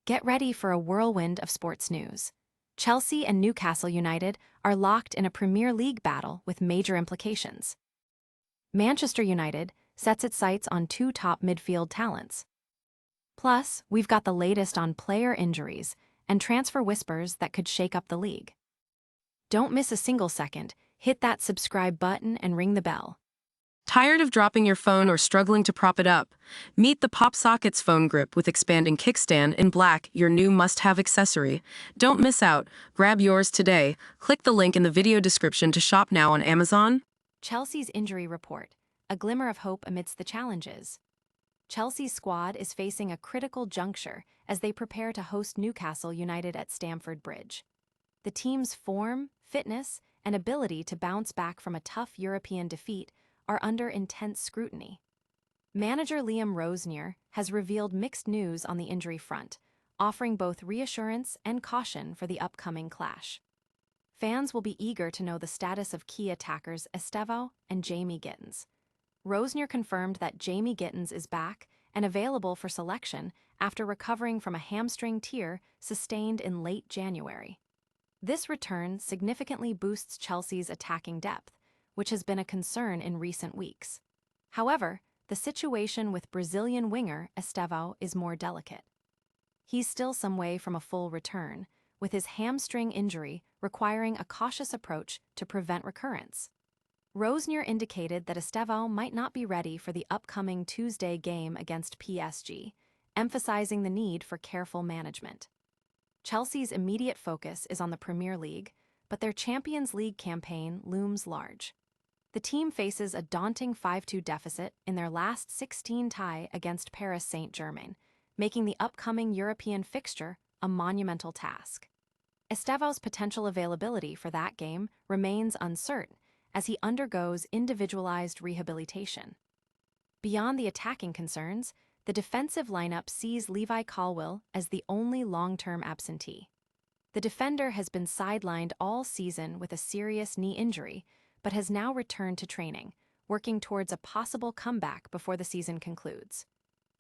Get ready for a whirlwind of sports news. Chelsea and Newcastle United are locked in a Premier League battle with major implications. Manchester United sets its sights on two top midfield talents. Plus, we've got the latest on player injuries and transfer whispers that could shake up the league. Don't miss a single second. Hit that subscribe button and ring the bell. Tired of dropping your phone or struggling to prop it up? Meet the Pop Sockets phone grip with expanding kickstand in black, your new must-have accessory. Don't miss out. Grab yours today. Click the link in the video description to shop now on Amazon. Chelsea's injury report, a glimmer of hope amidst the challenges. Chelsea's squad is facing a critical juncture as they prepare to host Newcastle United at Stamford Bridge. The team's form, fitness, and ability to bounce back from a tough European defeat are under intense scrutiny. Manager Liam Rosenior has revealed mixed news on the injury front, offering both reassurance and caution for the upcoming clash. Fans will be eager to know the status of key attackers Estevao and Jamie Gittens. Rosenior confirmed that Jamie Gittens is back and available for selection after recovering from a hamstring tear sustained in late January. This return significantly boosts Chelsea's attacking depth, which has been a concern in recent weeks. However, the situation with Brazilian winger Estevao is more delicate. He's still some way from a full return, with his hamstring injury requiring a cautious approach to prevent recurrence. Rosenior indicated that Estevao might not be ready for the upcoming Tuesday game against PSG, emphasizing the need for careful management. Chelsea's immediate focus is on the Premier League, but their Champions League campaign looms large. The team faces a daunting 5-2 deficit in their last 16 tie against Paris Saint-Germain, making the upcoming European fixture a monumental task. Estevao's potential availability for that game remains uncertain as he undergoes individualized rehabilitation. Beyond the attacking concerns, the defensive lineup sees Levi Colwill as the only long-term absentee. The defender has been sidelined all season with a serious knee injury, but has now returned to training, working towards a possible comeback before the season concludes.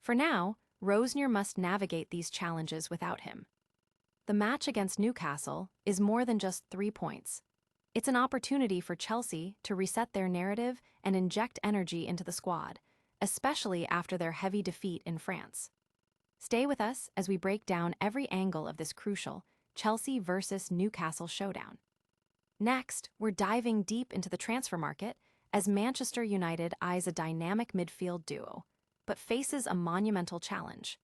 For now, Rosenior must navigate these challenges without him. The match against Newcastle is more than just 3 points. It's an opportunity for Chelsea to reset their narrative and inject energy into the squad, especially after their heavy defeat in France. Stay with us as we break down every angle of this crucial Chelsea versus Newcastle showdown. Next, we're diving deep into the transfer market as Manchester United eyes a dynamic midfield duo, but faces a monumental challenge.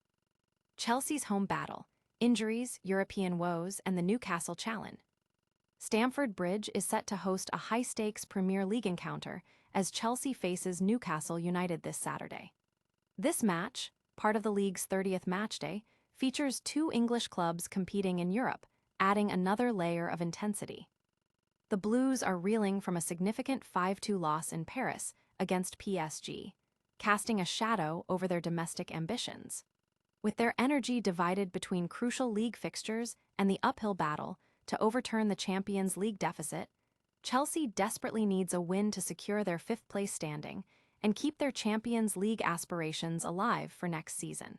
Chelsea's home battle, injuries, European woes, and the Newcastle challenge. Stamford Bridge is set to host a high-stakes Premier League encounter as Chelsea faces Newcastle United this Saturday. This match, part of the league's 30th matchday, features two English clubs competing in Europe, adding another layer of intensity. The Blues are reeling from a significant 5-2 loss in Paris against PSG, casting a shadow over their domestic ambitions. With their energy divided between crucial league fixtures and the uphill battle to overturn the Champions League deficit, Chelsea desperately needs a win to secure their fifth-place standing and keep their Champions League aspirations alive for next season.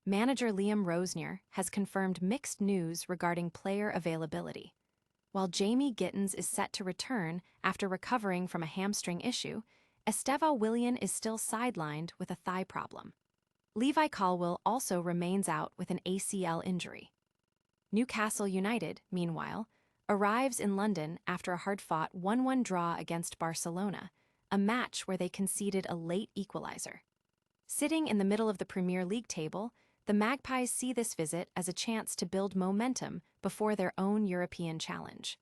Manager Liam Rosenior has confirmed mixed news regarding player availability. While Jamie Gittens is set to return after recovering from a hamstring issue, Estevao is still sidelined with a thigh problem. Levi Colwill also remains out with an ACL injury. Newcastle United, meanwhile, arrives in London after a hard-fought 1-1 draw against Barcelona, a match where they conceded a late equalizer. Sitting in the middle of the Premier League table, the Magpies see this visit as a chance to build momentum before their own European challenge.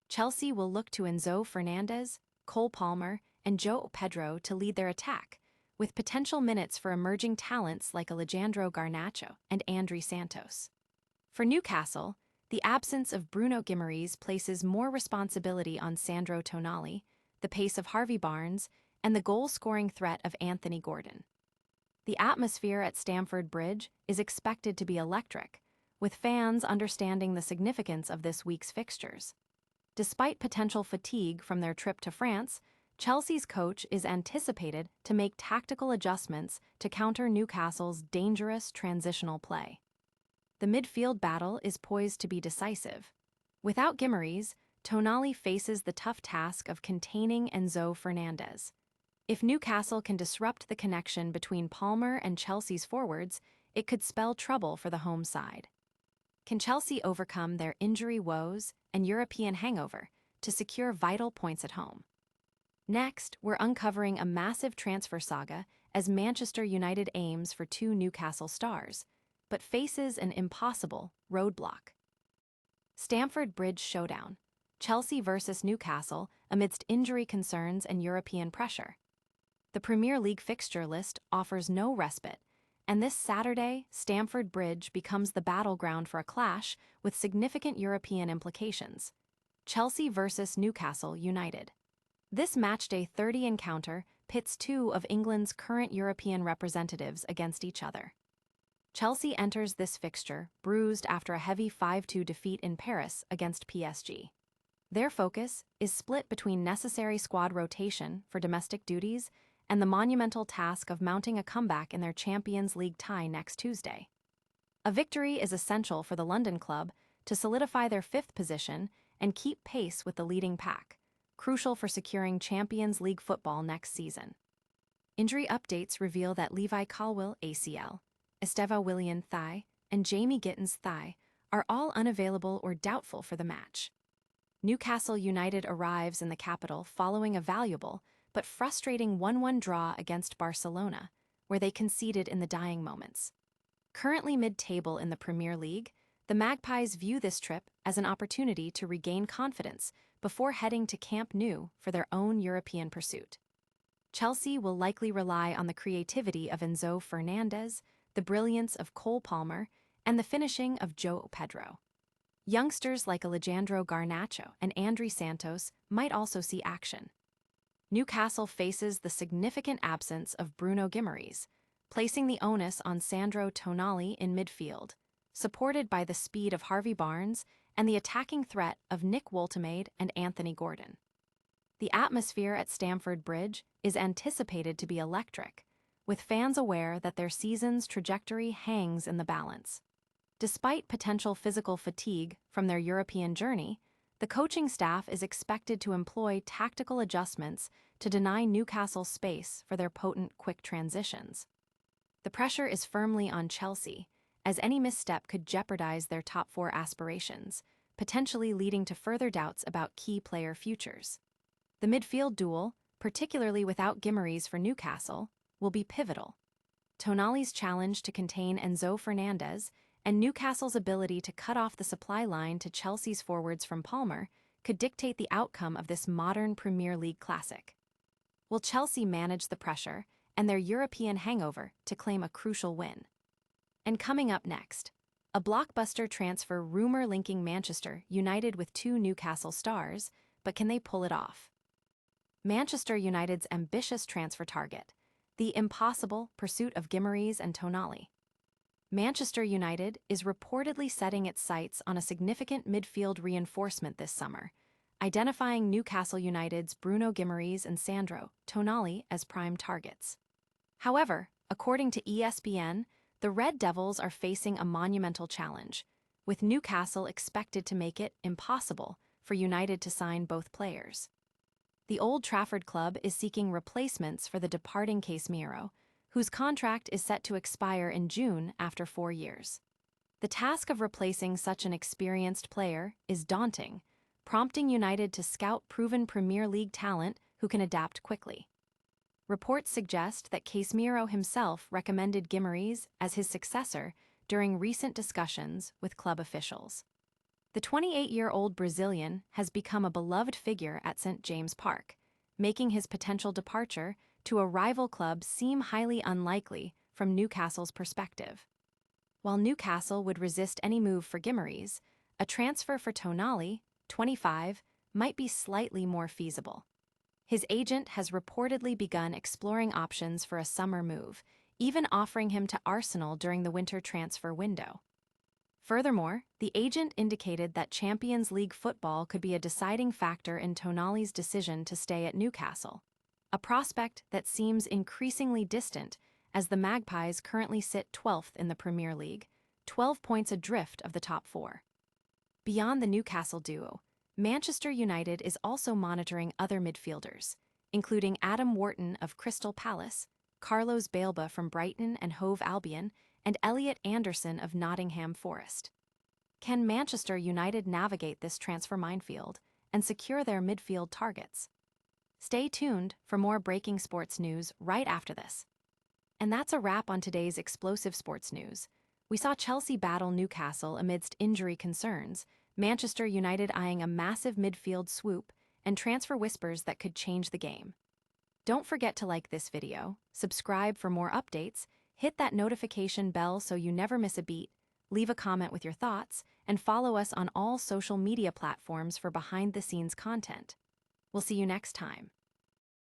Chelsea will look to Enzo Fernandez, Cole Palmer, and João Pedro to lead their attack, with potential minutes for emerging talents like Alejandro Garnacho and André Santos. For Newcastle, the absence of Bruno Guimaraes places more responsibility on Sandro Tonali, the pace of Harvey Barnes, and the goal-scoring threat of Anthony Gordon. The atmosphere at Stamford Bridge is expected to be electric, with fans understanding the significance of this week's fixtures. Despite potential fatigue from their trip to France, Chelsea's coach is anticipated to make tactical adjustments to counter Newcastle's dangerous transitional play. The midfield battle is poised to be decisive. Without Guimaraes, Tonali faces the tough task of containing Enzo Fernandez. If Newcastle can disrupt the connection between Palmer and Chelsea's forwards, it could spell trouble for the home side. Can Chelsea overcome their injury woes and European hangover to secure vital points at home? Next, we're uncovering a massive transfer saga as Manchester United aims for 2 Newcastle stars, but faces an impossible roadblock. Stamford Bridge showdown. Chelsea versus Newcastle amidst injury concerns and European pressure. The Premier League fixture list offers no respite, and this Saturday, Stamford Bridge becomes the battleground for a clash with significant European implications. Chelsea versus Newcastle United. This matchday 30 encounter pits 2 of England's current European representatives against each other. Chelsea enters this fixture bruised after a heavy 5-2 defeat in Paris against PSG. Their focus is split between necessary squad rotation for domestic duties and the monumental task of mounting a comeback in their Champions League tie next Tuesday. A victory is essential for the London club to solidify their 5th position and keep pace with the leading pack, crucial for securing Champions League football next season. Injury updates reveal that Levi Colwill ACL, Estevao thigh, and Jamie Gittens thigh are all unavailable or doubtful for the match. Newcastle United arrives in the capital following a valuable but frustrating 1-1 draw against Barcelona, where they conceded in the dying moments. Currently mid-table in the Premier League, the Magpies view this trip as an opportunity to regain confidence before heading to Camp Nou for their own European pursuit. Chelsea will likely rely on the creativity of Enzo Fernandez, the brilliance of Cole Palmer, and the finishing of João Pedro. Youngsters like Alejandro Garnacho and André Santos might also see action. Newcastle faces the significant absence of Bruno Guimaraes, placing the onus on Sandro Tonali in midfield, supported by the speed of Harvey Barnes and the attacking threat of Nick Woltemade and Anthony Gordon. The atmosphere at Stamford Bridge is anticipated to be electric, with fans aware that their season's trajectory hangs in the balance. Despite potential physical fatigue from their European journey, the coaching staff is expected to employ tactical adjustments to deny Newcastle space for their potent quick transitions. The pressure is firmly on Chelsea, as any misstep could jeopardize their top 4 aspirations, potentially leading to further doubts about key player futures. The midfield duel, particularly without Guimaraes for Newcastle, will be pivotal. Tonali's challenge to contain Enzo Fernandez and Newcastle's ability to cut off the supply line to Chelsea's forwards from Palmer could dictate the outcome of this modern Premier League classic. Will Chelsea manage the pressure and their European hangover to claim a crucial win? And coming up next, a blockbuster transfer rumor linking Manchester United with 2 Newcastle stars, but can they pull it off? Manchester United's ambitious transfer target, the impossible pursuit of Guimaraes and Tonali. Manchester United is reportedly setting its sights on a significant midfield reinforcement this summer, identifying Newcastle United's Bruno Guimaraes and Sandro Tonali as prime targets. However, according to ESPN, the Red Devils are facing a monumental challenge, with Newcastle expected to make it impossible for United to sign both players. The Old Trafford club is seeking replacements for the departing Casemiro, whose contract is set to expire in June after 4 years. The task of replacing such an experienced player is daunting, prompting United to scout proven Premier League talent who can adapt quickly. Reports suggest that Casemiro himself recommended Guimaraes as his successor during recent discussions with club officials. The 28-year-old Brazilian has become a beloved figure at St. James Park, making his potential departure to a rival club seem highly unlikely from Newcastle's perspective. While Newcastle would resist any move for Guimaraes, a transfer for Tonali, 25, might be slightly more feasible. His agent has reportedly begun exploring options for a summer move, even offering him to Arsenal during the winter transfer window. Furthermore, the agent indicated that Champions League football could be a deciding factor in Tonali's decision to stay at Newcastle, a prospect that seems increasingly distant as the Magpies currently sit 12th in the Premier League, 12 points adrift of the top four. Beyond the Newcastle duo, Manchester United is also monitoring other midfielders, including Adam Wharton of Crystal Palace, Carlos Baleba from Brighton and Hove Albion, and Elliot Anderson of Nottingham Forest. Can Manchester United navigate this transfer minefield and secure their midfield targets? Stay tuned for more breaking sports news right after this. And that's a wrap on today's explosive sports news. We saw Chelsea battle Newcastle amidst injury concerns, Manchester United eyeing a massive midfield swoop, and transfer whispers that could change the game. Don't forget to like this video, subscribe for more updates, hit that notification bell so you never miss a beat, leave a comment with your thoughts, and follow us on all social media platforms for behind-the-scenes content. We'll see you next time.